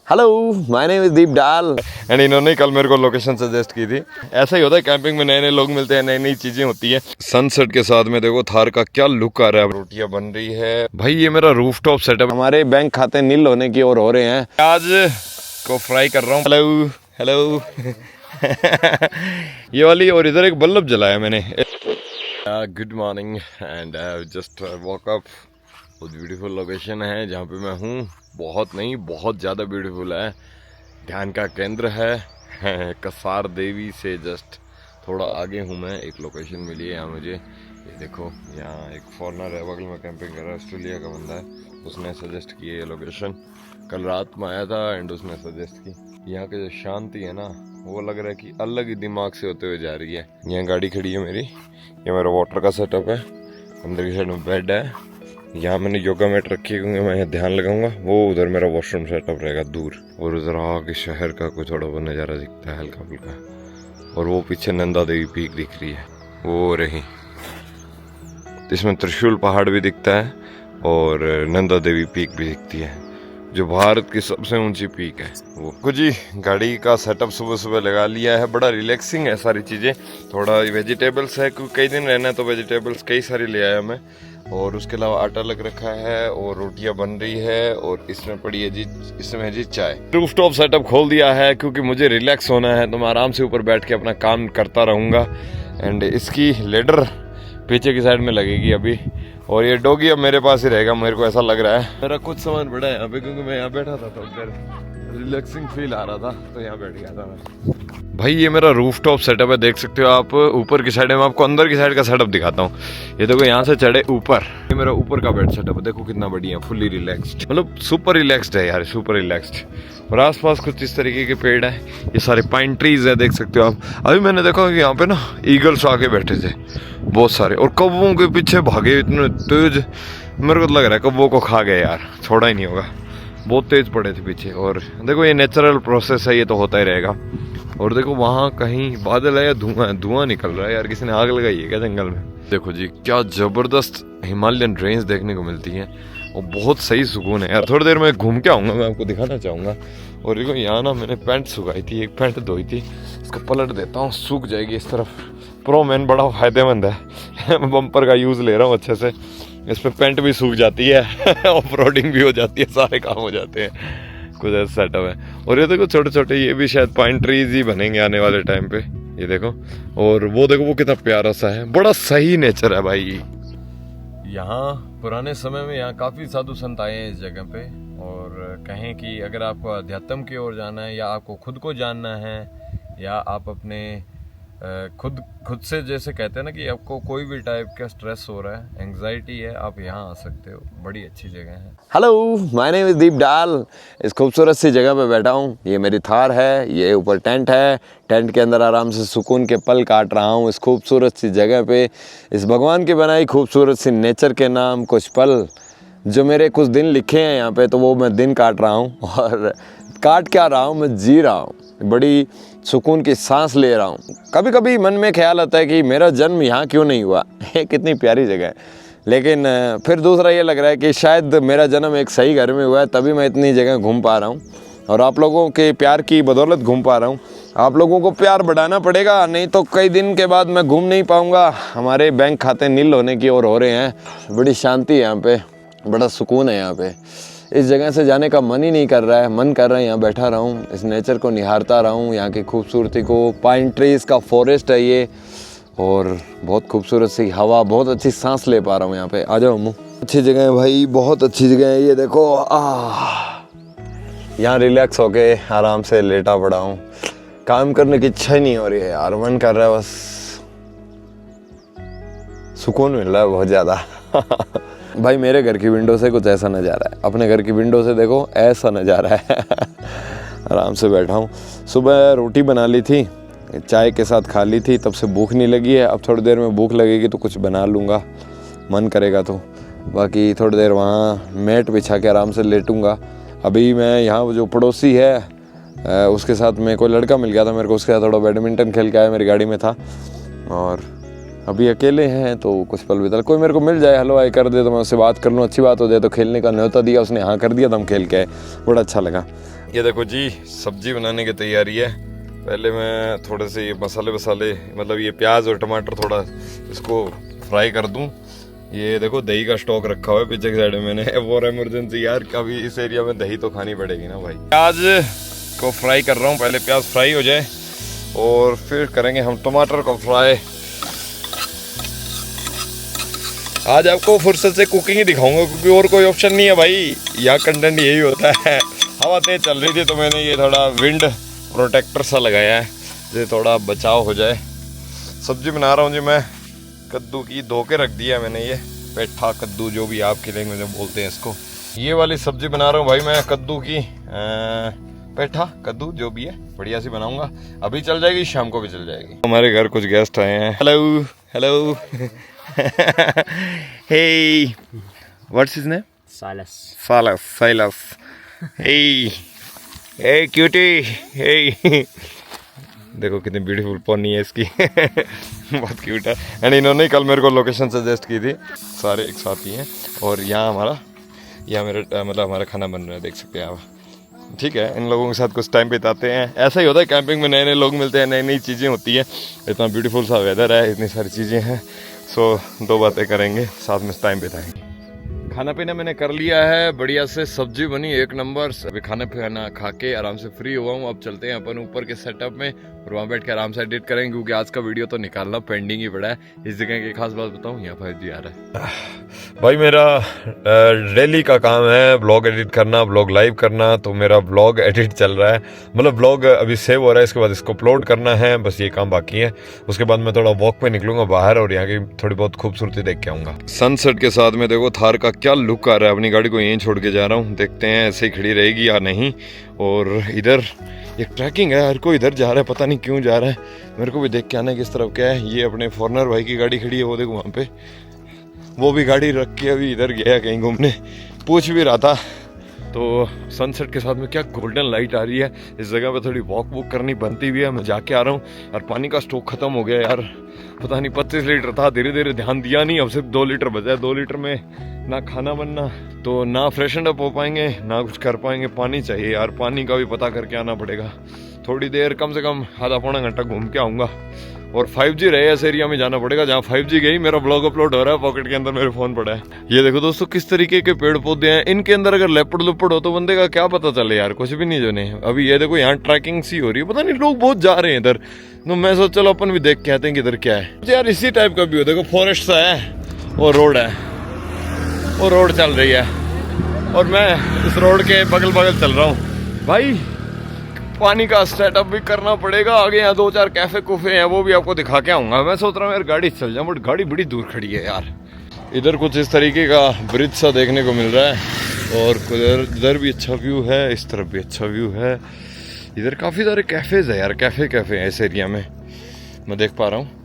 Hello my name is दीप डाल and इन्होंने कल मेरे को लोकेशन सजेस्ट की थी। ऐसा ही होता है कैंपिंग में, नए नए लोग मिलते हैं, नई नई चीजें होती है। सनसेट के साथ में देखो थार का क्या लुक आ रहा है। रोटियां बन रही है भाई, ये मेरा रूफटॉप सेटअप। हमारे बैंक खाते नील होने की ओर हो रहे हैं। आज को फ्राई कर रहा हूँ। हेलो हेलो ये वाली, और इधर एक बल्ब जलाया मैंने। Good morning and just walk up. बहुत ब्यूटीफुल लोकेशन है जहाँ पे मैं हूँ। बहुत नहीं, बहुत ज़्यादा ब्यूटीफुल है। ध्यान का केंद्र है कसार देवी से जस्ट थोड़ा आगे हूँ मैं। एक लोकेशन मिली है यहाँ मुझे, ये देखो। यहाँ एक फॉरनर है बगल में कैंपिंग कर रहा है, ऑस्ट्रेलिया का बंदा है। उसने सजेस्ट की है ये लोकेशन। कल रात में आया था एंड उसने सजेस्ट की। यहाँ की जो शांति है ना, वो लग रहा है कि अलग ही दिमाग से होते हुए जा रही है। यहाँ गाड़ी खड़ी है मेरी, ये मेरा वाटर का सेटअप है। अंदर की साइड में बेड है। यहाँ मैंने योगा मैट रखी है क्योंकि मैं यहाँ ध्यान लगाऊंगा। वो उधर मेरा वॉशरूम सेटअप रहेगा दूर, और उधर आगे शहर का कोई थोड़ा बहुत नज़ारा दिखता है हल्का फुल्का। और वो पीछे नंदा देवी पीक दिख रही है, वो रही। इसमें त्रिशूल पहाड़ भी दिखता है और नंदा देवी पीक भी दिखती है, जो भारत की सबसे ऊंची पीक है वो। कुछ जी गाड़ी का सेटअप सुबह सुबह लगा लिया है। बड़ा रिलैक्सिंग है सारी चीज़ें। थोड़ा वेजिटेबल्स है क्योंकि कई दिन रहना है, तो वेजिटेबल्स कई सारी ले आया मैं। और उसके अलावा आटा लग रखा है और रोटियां बन रही है, और इसमें पड़ी है जी, इसमें है जी चाय। रूफटॉप सेटअप खोल दिया है क्योंकि मुझे रिलैक्स होना है, तो मैं आराम से ऊपर बैठ के अपना काम करता रहूँगा। एंड इसकी लेडर पीछे की साइड में लगेगी अभी, और ये डॉगी अब मेरे पास ही रहेगा, मेरे को ऐसा लग रहा है। मेरा कुछ सामान बड़ा है यहाँ पे क्योंकि मैं यहाँ बैठा था, तो उधर रिलैक्सिंग फील आ रहा था, तो यहाँ बैठ गया था मैं। भाई ये मेरा रूफटॉप सेटअप है, देख सकते हो आप। ऊपर की साइड में आपको अंदर की साइड का सेटअप दिखाता हूँ। ये देखो, यहाँ से चढ़े ऊपर, ये मेरा ऊपर का बेड सेटअप है। देखो कितना बढ़िया, फुल्ली रिलैक्स्ड, मतलब सुपर रिलैक्स्ड है यार, सुपर रिलैक्स्ड। और आसपास कुछ इस तरीके के पेड़ हैं, ये सारे पाइन ट्रीज है, देख सकते हो आप। अभी मैंने देखा कि यहाँ पे ना ईगल्स आके बैठे थे बहुत सारे, और कौवों के पीछे भागे इतने तेज। मेरे को तो लग रहा है कौवों को खा गए यार, छोड़ा ही नहीं होगा, बहुत तेज पड़े थे पीछे। और देखो ये नेचुरल प्रोसेस है, ये तो होता ही रहेगा। और देखो वहाँ कहीं बादल है या धुआं निकल रहा है यार, किसी ने आग लगाई है क्या जंगल में। देखो जी क्या जबरदस्त हिमालयन रेंज देखने को मिलती है, और बहुत सही सुकून है यार। थोड़ी देर में घूम के आऊँगा, मैं आपको दिखाना चाहूँगा। और देखो यहाँ ना मैंने पैंट सुखाई थी, एक पैंट धोई थी, इसको पलट देता हूँ, सूख जाएगी इस तरफ। प्रो मैन बड़ा फायदेमंद है बम्पर का यूज़ ले रहा हूँ अच्छे से, इस पर पैंट भी सूख जाती है ऑफ रोडिंग भी हो जाती है, सारे काम हो जाते हैं। कुछ ऐसा सेटअप है। और ये देखो छोटे छोटे, ये भी शायद पाइन ट्रीज ही बनेंगे आने वाले टाइम पे, ये देखो। और वो देखो वो कितना प्यारा सा है, बड़ा सही नेचर है भाई। यहाँ पुराने समय में यहाँ काफ़ी साधु संत आए हैं इस जगह पे। और कहें कि अगर आपको अध्यात्म की ओर जाना है, या आपको खुद को जानना है, या आप अपने खुद से, जैसे कहते हैं ना कि आपको कोई भी टाइप का स्ट्रेस हो रहा है, एंग्जाइटी है, आप यहाँ आ सकते हो। बड़ी अच्छी जगह है। हेलो माय नेम इज दीप डाल। इस खूबसूरत सी जगह पे बैठा हूँ। ये मेरी थार है, ये ऊपर टेंट है। टेंट के अंदर आराम से सुकून के पल काट रहा हूँ इस खूबसूरत सी जगह पे। इस भगवान की बनाई खूबसूरत सी नेचर के नाम कुछ पल, जो मेरे कुछ दिन लिखे हैं यहाँ पे, तो वो मैं दिन काट रहा हूँ। और काट क्या रहा हूँ, मैं जी रहा हूँ, बड़ी सुकून की सांस ले रहा हूँ। कभी कभी मन में ख्याल आता है कि मेरा जन्म यहाँ क्यों नहीं हुआ, ये कितनी प्यारी जगह है। लेकिन फिर दूसरा ये लग रहा है कि शायद मेरा जन्म एक सही घर में हुआ है, तभी मैं इतनी जगह घूम पा रहा हूँ, और आप लोगों के प्यार की बदौलत घूम पा रहा हूँ। आप लोगों को प्यार बढ़ाना पड़ेगा, नहीं तो कई दिन के बाद मैं घूम नहीं पाऊँगा। हमारे बैंक खाते नील होने की ओर हो रहे हैं। बड़ी शांति है यहाँ पे, बड़ा सुकून है यहाँ पे। इस जगह से जाने का मन ही नहीं कर रहा है, मन कर रहा है यहाँ बैठा रहूँ, इस नेचर को निहारता रहूँ, यहाँ की खूबसूरती को। पाइन ट्रीज़ का फॉरेस्ट है ये, और बहुत खूबसूरत सी हवा, बहुत अच्छी सांस ले पा रहा हूँ यहाँ पे। आ जाओ मुँह, अच्छी जगह है भाई, बहुत अच्छी जगह है। ये देखो यहाँ रिलैक्स होके आराम से लेटा पड़ा हूँ। काम करने की इच्छा ही नहीं हो रही है यार, मन कर रहा है बस, सुकून मिल रहा है बहुत ज़्यादा भाई मेरे घर की विंडो से कुछ ऐसा नज़ारा है, अपने घर की विंडो से देखो ऐसा नज़ारा है आराम से बैठा हूँ। सुबह रोटी बना ली थी, चाय के साथ खा ली थी, तब से भूख नहीं लगी है। अब थोड़ी देर में भूख लगेगी तो कुछ बना लूँगा, मन करेगा तो। बाकी थोड़ी देर वहाँ मैट बिछा के आराम से लेटूँगा। अभी मैं यहाँ जो पड़ोसी है उसके साथ में कोई लड़का मिल गया था मेरे को, उसके साथ थोड़ा बैडमिंटन खेल के आया, मेरी गाड़ी में था। और अभी अकेले हैं तो कुछ पल बिता, कोई मेरे को मिल जाए, हेलो हाय कर दे तो मैं उससे बात कर लूँ, अच्छी बात हो जाए। तो खेलने का न्योता दिया उसने, हाँ कर दिया, तो हम खेल के आए, बड़ा अच्छा लगा। ये देखो जी सब्जी बनाने की तैयारी है। पहले मैं थोड़े से ये मसाले मतलब ये प्याज और टमाटर थोड़ा इसको फ्राई कर दूं। ये देखो दही का स्टॉक रखा हुआ है पीछे की साइड में मैंने, फॉर इमरजेंसी यार, कभी इस एरिया में दही तो खानी पड़ेगी ना भाई। प्याज को फ्राई कर रहा हूँ, पहले प्याज फ्राई हो जाए और फिर करेंगे हम टमाटर को फ्राई। आज आपको फुर्सत से कुकिंग ही दिखाऊंगा क्योंकि और कोई ऑप्शन नहीं है भाई, यहाँ कंटेंट यही होता है। हवा तेज चल रही थी तो मैंने ये थोड़ा विंड प्रोटेक्टर सा लगाया है जिससे थोड़ा बचाव हो जाए। सब्जी बना रहा हूँ जी मैं कद्दू की, धो के रख दिया मैंने, ये पेठा कद्दू जो भी आपकी लैंग्वेज में बोलते हैं इसको। ये वाली सब्जी बना रहा हूँ भाई मैं कद्दू की, पेठा कद्दू जो भी है, बढ़िया सी बनाऊंगा। अभी चल जाएगी, शाम को भी चल जाएगी। हमारे घर कुछ गेस्ट आए हैं। Hello hello hey what's his name? Silas. Hey cutie, hey देखो कितनी ब्यूटीफुल पोनी है इसकी बहुत क्यूट है। एंड इन्होंने कल मेरे को लोकेशन सजेस्ट की थी, सारे एक साथ ही हैं। और यहाँ मेरा मतलब हमारा खाना बन रहा है, देख सकते हैं आप। ठीक है, इन लोगों के साथ कुछ टाइम बिताते हैं। ऐसा ही होता है कैंपिंग में, नए नए लोग मिलते हैं, नई नई चीज़ें होती है। इतना ब्यूटीफुल सा वेदर है, इतनी सारी चीज़ें हैं। सो 2 बातें करेंगे, साथ में टाइम बिताएंगे। खाना पीना मैंने कर लिया है, बढ़िया से सब्जी बनी 1 नंबर। अभी खाना पीना खा के आराम से फ्री हुआ हूँ। अब चलते हैं अपन ऊपर के सेटअप में और वहाँ बैठ के आराम से एडिट करेंगे क्योंकि आज का वीडियो तो निकालना पेंडिंग ही पड़ा है। इस जगह की खास बात बताऊँ, यहाँ 5G आ रहा है भाई। मेरा डेली का काम है ब्लॉग एडिट करना, ब्लॉग लाइव करना। तो मेरा ब्लॉग एडिट चल रहा है, मतलब ब्लॉग अभी सेव हो रहा है, इसके बाद इसको अपलोड करना है, बस ये काम बाकी है। उसके बाद मैं थोड़ा वॉक पे निकलूंगा बाहर और यहाँ की थोड़ी बहुत खूबसूरती देख के आऊँगा। सनसेट के साथ में देखो थार का क्या लुक आ रहा है। अपनी गाड़ी को यहीं छोड़ के जा रहा हूँ, देखते हैं ऐसे ही खड़ी रहेगी या नहीं। और इधर एक ट्रैकिंग है, हर कोई इधर जा रहा है, पता नहीं क्यों जा रहा है। मेरे को भी देख के आना है किस तरफ क्या है। ये अपने फॉरनर भाई की गाड़ी खड़ी है, वो देखो वहाँ पे, वो भी गाड़ी रख के अभी इधर गया कहीं घूमने, पूछ भी रहा था। तो सनसेट के साथ में क्या गोल्डन लाइट आ रही है। इस जगह पे थोड़ी वॉक करनी बनती भी है। मैं जाके आ रहा हूँ और पानी का स्टॉक खत्म हो गया यार, पता नहीं 25 लीटर था, धीरे धीरे ध्यान दिया नहीं, अब सिर्फ 2 लीटर बचा है। 2 लीटर में ना खाना बनना, तो ना फ्रेशन अप हो पाएंगे, ना कुछ कर पाएंगे। पानी चाहिए यार, पानी का भी पता करके आना पड़ेगा। थोड़ी देर कम से कम आधा पौना घंटा घूम के आऊँगा। और 5G रहे ऐसे एरिया में जाना पड़ेगा जहाँ 5G गई। मेरा ब्लॉग अपलोड हो रहा है, पॉकेट के अंदर मेरे फोन पड़ा है। ये देखो दोस्तों किस तरीके के पेड़ पौधे हैं। इनके अंदर अगर लेपड़ लुपड़ हो तो बंदे का क्या पता चले यार, कुछ भी नहीं जाने। अभी ये देखो यहाँ ट्रैकिंग सी हो रही है, पता नहीं लोग बहुत जा रहे हैं इधर। तो मैं सोच चलो अपन भी देख के आते हैं कि इधर क्या है यार। इसी टाइप का भी हो, देखो फॉरेस्ट सा है और रोड है, और रोड चल रही है और मैं इस रोड के बगल बगल चल रहा हूँ भाई। पानी का सेटअप भी करना पड़ेगा। आगे यहाँ 2-4 कैफे कुफे हैं, वो भी आपको दिखा के आऊंगा। मैं सोच रहा हूँ यार गाड़ी चल जाऊँ, बट गाड़ी बड़ी दूर खड़ी है यार। इधर कुछ इस तरीके का ब्रिज सा देखने को मिल रहा है और इधर भी अच्छा व्यू है, इस तरफ भी अच्छा व्यू है। इधर काफ़ी सारे कैफेज है यार, कैफे हैं इस एरिया में, मैं देख पा रहा हूँ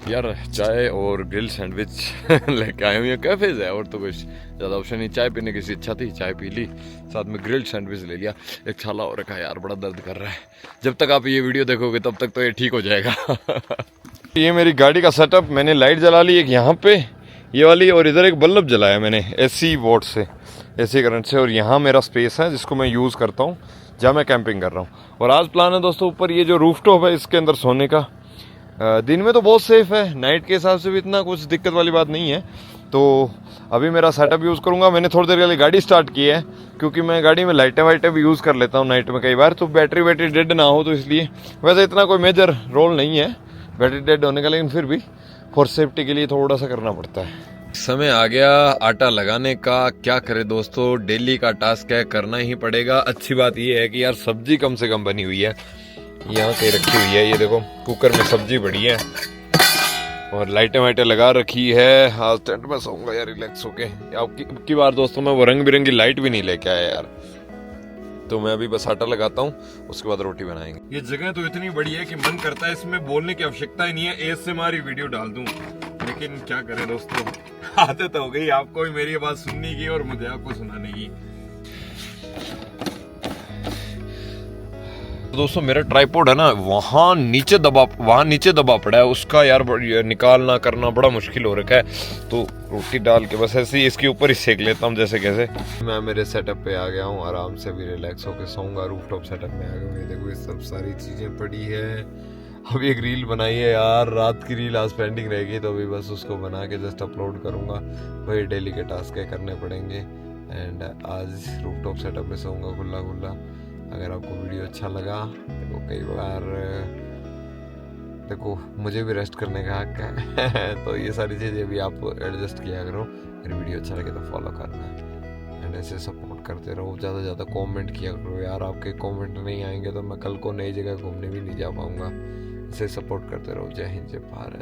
यार। चाय और ग्रिल सैंडविच लेके आए हुए हैं, कैफेज है और तो कुछ ज़्यादा ऑप्शन नहीं। चाय पीने की इच्छा थी, चाय पी ली, साथ में ग्रिल्ड सैंडविच ले लिया। एक छाला और रखा यार, बड़ा दर्द कर रहा है। जब तक आप ये वीडियो देखोगे तब तक तो ये ठीक हो जाएगा ये मेरी गाड़ी का सेटअप, मैंने लाइट जला ली एक यहाँ पे ये वाली, और इधर एक बल्ब जलाया मैंने AC वोल्ट से, AC करंट से। और यहाँ मेरा स्पेस है जिसको मैं यूज़ करता हूँ जहाँ मैं कैंपिंग कर रहा हूँ। और आज प्लान है दोस्तों ऊपर ये जो रूफटॉप है इसके अंदर सोने का। दिन में तो बहुत सेफ है, नाइट के हिसाब से भी इतना कुछ दिक्कत वाली बात नहीं है। तो अभी मेरा सेटअप यूज़ करूँगा। मैंने थोड़ी देर के लिए गाड़ी स्टार्ट की है क्योंकि मैं गाड़ी में लाइटें वाइटें भी यूज़ कर लेता हूँ नाइट में कई बार, तो बैटरी डेड ना हो, तो इसलिए। वैसे इतना कोई मेजर रोल नहीं है बैटरी डेड होने का, लेकिन फिर भी फॉर सेफ्टी के लिए थोड़ा सा करना पड़ता है। समय आ गया आटा लगाने का। क्या करे दोस्तों, डेली का टास्क है, करना ही पड़ेगा। अच्छी बात ये है कि यार सब्जी कम से कम बनी हुई है, यहाँ कहीं रखी हुई है। ये देखो कुकर में सब्जी बड़ी है और लाइटें वाइटें लगा रखी है। हाँ टेंट में सोऊंगा यार रिलैक्स होके। आपकी बार दोस्तों मैं वो रंग बिरंगी लाइट भी नहीं लेके आया यार। तो मैं अभी बस आटा लगाता हूँ, उसके बाद रोटी बनाएंगे। ये जगह तो इतनी बड़ी है कि मन करता है इसमें बोलने की आवश्यकता ही नहीं है, ASMR वीडियो डाल दूं, लेकिन क्या करें दोस्तों, आदत हो गई आपको भी मेरी बात सुनने की और मुझे आपको सुनाने की। तो दोस्तों मेरा ट्राइपॉड है ना वहाँ नीचे दबा पड़ा है, उसका यार निकालना करना बड़ा मुश्किल हो रखा है। तो रोटी डाल के बस ऐसे ही इसके ऊपर ही सेक लेता हूँ जैसे कैसे। मैं मेरे सेटअप पे आ गया हूँ, आराम से भी रिलैक्स होकर सोऊंगा। रूफटॉप सेटअप में आ गया हूँ, ये देखो ये सब सारी चीज़ें पड़ी है। अभी एक रील बनाई है यार, रात की रील आज पेंडिंग रहेगी, तो अभी बस उसको बना के जस्ट अपलोड करूँगा। वही डेली के टास्क है करने पड़ेंगे। एंड आज रूफटॉप सेटअप में सोऊंगा खुला खुला। अगर आपको वीडियो अच्छा लगा, देखो कई बार देखो मुझे भी रेस्ट करने का हक है तो ये सारी चीज़ें भी आप एडजस्ट किया करो। मेरी वीडियो अच्छा लगे तो फॉलो करना एंड ऐसे सपोर्ट करते रहो। ज़्यादा से ज़्यादा कमेंट किया करो यार, आपके कमेंट नहीं आएंगे तो मैं कल को नई जगह घूमने भी नहीं जा पाऊँगा। ऐसे सपोर्ट करते रहो। जय हिंद, जय भारत।